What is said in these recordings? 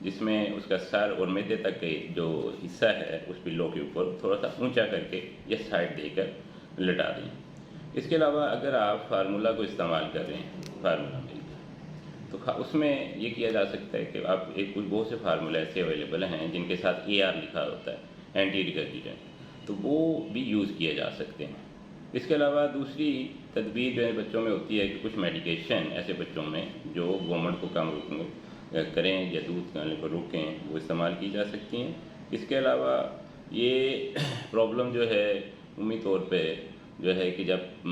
جس میں اس کا سر اور میدے تک کے جو حصہ ہے اس پلوں کے اوپر تھوڑا سا اونچا کر کے یا سائڈ دے کر لٹا دیں۔ اس کے علاوہ اگر آپ فارمولا کو استعمال کر رہے ہیں، فارمولا ملک، تو اس میں یہ کیا جا سکتا ہے کہ آپ کچھ بہت سے فارمولے ایسے اویلیبل ہیں جن کے ساتھ AR لکھا ہوتا ہے، اینٹی ریگرجیٹنٹ، تو وہ بھی یوز کیے جا سکتے ہیں۔ اس کے علاوہ دوسری تدبیر جو ہے بچوں میں ہوتی ہے کہ کچھ میڈیکیشن ایسے بچوں میں جو وومٹ کو کم کریں یا دودھ نکالنے کو روکیں، وہ استعمال کی جا سکتی ہیں۔ اس کے علاوہ یہ پرابلم جو ہے عمومی طور پہ جو ہے کہ جب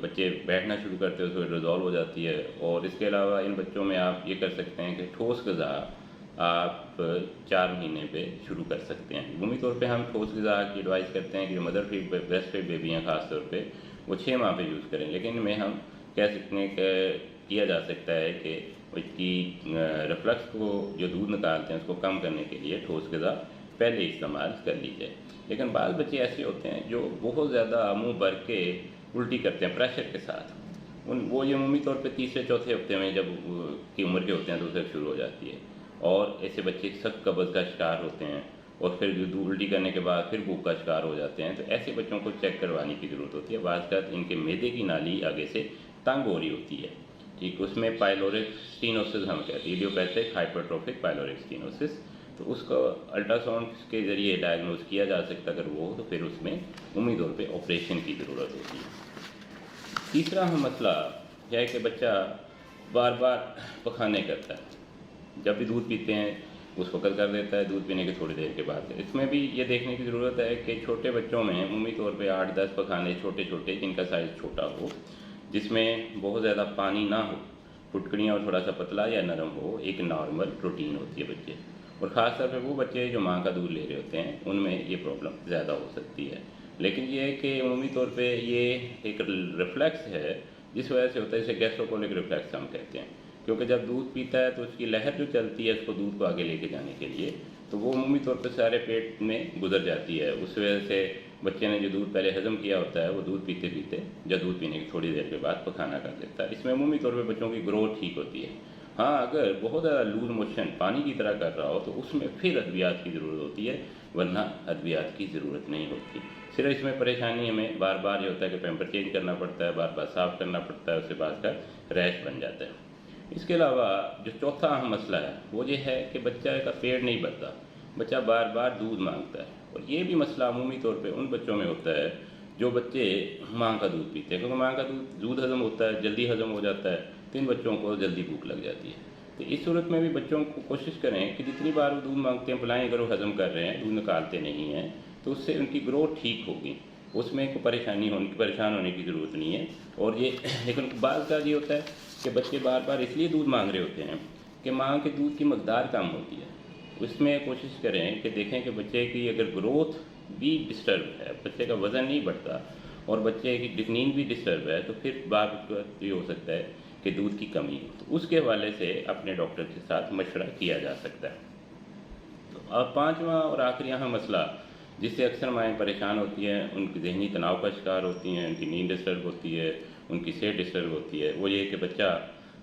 بچے بیٹھنا شروع کرتے ہیں اس میں ریزالو ہو جاتی ہے، اور اس کے علاوہ ان بچوں میں آپ یہ کر سکتے ہیں کہ ٹھوس غذا آپ 4 مہینے پہ شروع کر سکتے ہیں۔ عمومی طور پہ ہم ٹھوس غذا کی ایڈوائز کرتے ہیں کہ جو mother feed breast feed baby ہیں خاص طور پہ وہ 6 ماہ پہ یوز کریں، لیکن ان میں ہم کہہ سکتے ہیں کہ کیا جا سکتا ہے کہ اس کی ریفلکس کو جو دودھ نکالتے ہیں اس کو کم کرنے کے لیے ٹھوس غذا پہلے استعمال کر لی جائے۔ لیکن بعض بچے ایسے ہوتے ہیں جو بہت زیادہ منہ بھر کے الٹی کرتے ہیں پریشر کے ساتھ، وہ یہ عمومی طور پہ تیسرے چوتھے ہفتے میں جب کی عمر کے ہوتے ہیں تو اسے شروع ہو جاتی ہے، اور ایسے بچے سخت قبض کا شکار ہوتے ہیں، اور پھر جو الٹی کرنے کے بعد پھر بھوک کا شکار ہو جاتے ہیں۔ تو ایسے بچوں کو چیک کروانے کی ضرورت ہوتی ہے۔ بعض اوقات ان کے معدے کی نالی آگے سے تنگ ہو رہی ہوتی ہے، ٹھیک، اس میں پائلورک اسٹینوسس ہم کہتے ہیں، ایڈیوپیتھک ہائپرٹروفک پائلورک اسٹینوسس، تو اس کو الٹرا ساؤنڈ کے ذریعے ڈائگنوز کیا جا سکتا، اگر وہ ہو تو پھر اس میں عمومی طور پہ آپریشن کی ضرورت ہوتی ہے۔ تیسرا اہم مسئلہ یہ ہے کہ بچہ بار بار پخانے کرتا ہے، جب بھی دودھ پیتے ہیں اس وقت کر دیتا ہے، دودھ پینے کے تھوڑی دیر کے بعد۔ اس میں بھی یہ دیکھنے کی ضرورت ہے کہ چھوٹے بچوں میں عمومی طور پہ 8-10 پخانے چھوٹے چھوٹے جن کا سائز چھوٹا ہو، جس میں بہت زیادہ پانی نہ ہو، پھٹکڑیاں اور تھوڑا سا پتلا یا نرم ہو، ایک نارمل روٹین ہوتی ہے بچے، اور خاص طور پہ وہ بچے جو ماں کا دودھ لے رہے ہوتے ہیں ان میں یہ پرابلم زیادہ ہو سکتی ہے۔ لیکن یہ ہے کہ عمومی طور پہ یہ ایک ریفلیکس ہے جس وجہ سے ہوتا ہے، اسے گیسٹروکولک ریفلیکس ہم کہتے ہیں، کیونکہ جب دودھ پیتا ہے تو اس کی لہر جو چلتی ہے اس کو دودھ کو آگے لے کے جانے کے لیے، تو وہ عمومی طور پہ سارے پیٹ میں گزر جاتی ہے۔ اس وجہ سے بچے نے جو دودھ پہلے ہضم کیا ہوتا ہے وہ دودھ پیتے پیتے یا دودھ پینے کی تھوڑی دیر کے بعد پخانا کر دیتا ہے۔ اس میں عمومی طور پہ بچوں کی گروتھ ٹھیک ہوتی ہے۔ ہاں، اگر بہت زیادہ لوز موشن پانی کی طرح کر رہا ہو تو اس میں پھر ادویات کی ضرورت ہوتی ہے، ورنہ ادویات کی ضرورت نہیں ہوتی۔ صرف اس میں پریشانی ہمیں بار بار یہ ہوتا ہے کہ پیمپر چینج کرنا پڑتا ہے، بار بار صاف کرنا پڑتا ہے، اس سے بعد کا ریش بن جاتا ہے۔ اس کے علاوہ جو چوتھا اہم مسئلہ ہے وہ یہ ہے کہ بچہ کا پیٹ نہیں بھرتا، بچہ بار بار دودھ مانگتا ہے، اور یہ بھی مسئلہ عمومی طور پہ ان بچوں میں ہوتا ہے جو بچے ماں کا دودھ پیتے ہیں، کیونکہ ماں کا دودھ ہضم ہوتا ہے، جلدی ہضم ہو جاتا ہے، تو ان بچوں کو جلدی بھوک لگ جاتی ہے۔ تو اس صورت میں بھی بچوں کو کوشش کریں کہ جتنی بار وہ دودھ مانگتے ہیں پلائیں، اگر وہ ہضم کر رہے ہیں، دودھ نکالتے نہیں ہیں، تو اس سے ان کی گروتھ ٹھیک ہوگی، اس میں کوئی پریشان ہونے کی ضرورت نہیں ہے۔ اور یہ لیکن بعض کا یہ ہوتا ہے کہ بچے بار بار اس لیے دودھ مانگ رہے ہوتے ہیں کہ ماں کے دودھ کی مقدار کم ہوتی ہے۔ اس میں کوشش کریں کہ دیکھیں کہ بچے کی اگر گروتھ بھی ڈسٹرب ہے، بچے کا وزن نہیں بڑھتا اور بچے کی ڈکنین بھی ڈسٹرب ہے، تو پھر بار یہ ہو سکتا ہے کہ دودھ کی کمی ہو، تو اس کے حوالے سے اپنے ڈاکٹر کے ساتھ مشورہ کیا جا سکتا ہے۔ تو اب پانچواں اور آخری اہم مسئلہ جس سے اکثر مائیں پریشان ہوتی ہیں، ان کی ذہنی تناؤ کا شکار ہوتی ہیں، ان کی نیند ڈسٹرب ہوتی ہے، ان کی صحت ڈسٹرب ہوتی ہے، وہ یہ کہ بچہ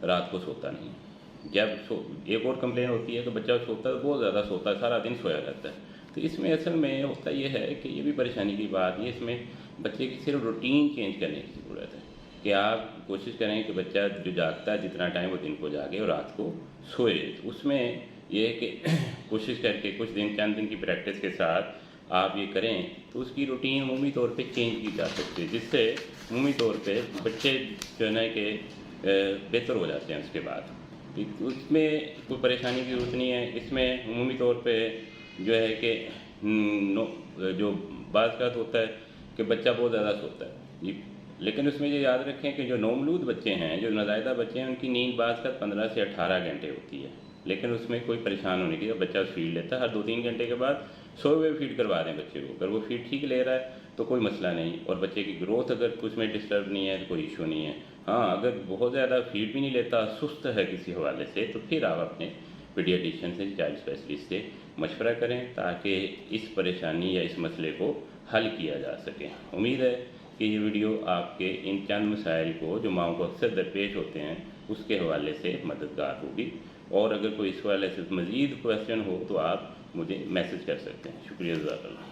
رات کو سوتا نہیں۔ جب ایک اور کمپلین ہوتی ہے کہ بچہ سوتا ہے، بہت زیادہ سوتا ہے، سارا دن سویا رہتا ہے۔ تو اس میں اصل میں ہوتا یہ ہے کہ یہ بھی پریشانی کی بات ہے، اس میں بچے کی صرف روٹین چینج کرنے کی ضرورت ہے کہ آپ کوشش کریں کہ بچہ جو جاگتا ہے جتنا ٹائم وہ دن کو جاگے اور رات کو سوئے۔ تو اس میں یہ ہے کہ کوشش کر کے کچھ دن چند دن کی پریکٹس کے ساتھ آپ یہ کریں تو اس کی روٹین عمومی طور پہ چینج کی جا سکتی ہے، جس سے عمومی طور پہ بچے جو ہے کہ بہتر ہو جاتے ہیں اس کے بعد۔ اس میں کوئی پریشانی کی ضرورت نہیں ہے۔ اس میں عمومی طور پہ جو ہے کہ جو بعض کا ہوتا ہے کہ بچہ بہت زیادہ سوتا ہے، لیکن اس میں یہ یاد رکھیں کہ جو نومولود بچے ہیں، جو نازائیدہ بچے ہیں، ان کی نیند بعض کا 15 سے 18 گھنٹے ہوتی ہے، لیکن اس میں کوئی پریشان ہونے کی، بچہ فیڈ لیتا ہے ہر 2-3 گھنٹے کے بعد، سوئے ہوئے فیڈ کروا دیں بچے کو، اگر وہ فیڈ ٹھیک لے رہا ہے تو کوئی مسئلہ نہیں، اور بچے کی گروتھ اگر کچھ میں ڈسٹرب نہیں ہے تو کوئی ایشو نہیں ہے۔ ہاں، اگر بہت زیادہ فیڈ بھی نہیں لیتا، سست ہے کسی حوالے سے، تو پھر آپ اپنے پیڈیاٹیشین سے، چائلڈ اسپیشلسٹ سے مشورہ کریں تاکہ اس پریشانی یا اس مسئلے کو حل کیا جا سکے۔ امید ہے کہ یہ ویڈیو آپ کے ان چند مسائل کو جو ماؤں کو اکثر درپیش ہوتے ہیں اس کے حوالے سے مددگار ہوگی. اور اگر کوئی اس حوالے سے مزید کویشچن ہو تو آپ مجھے میسج کر سکتے ہیں. شکریہ جزاک اللہ.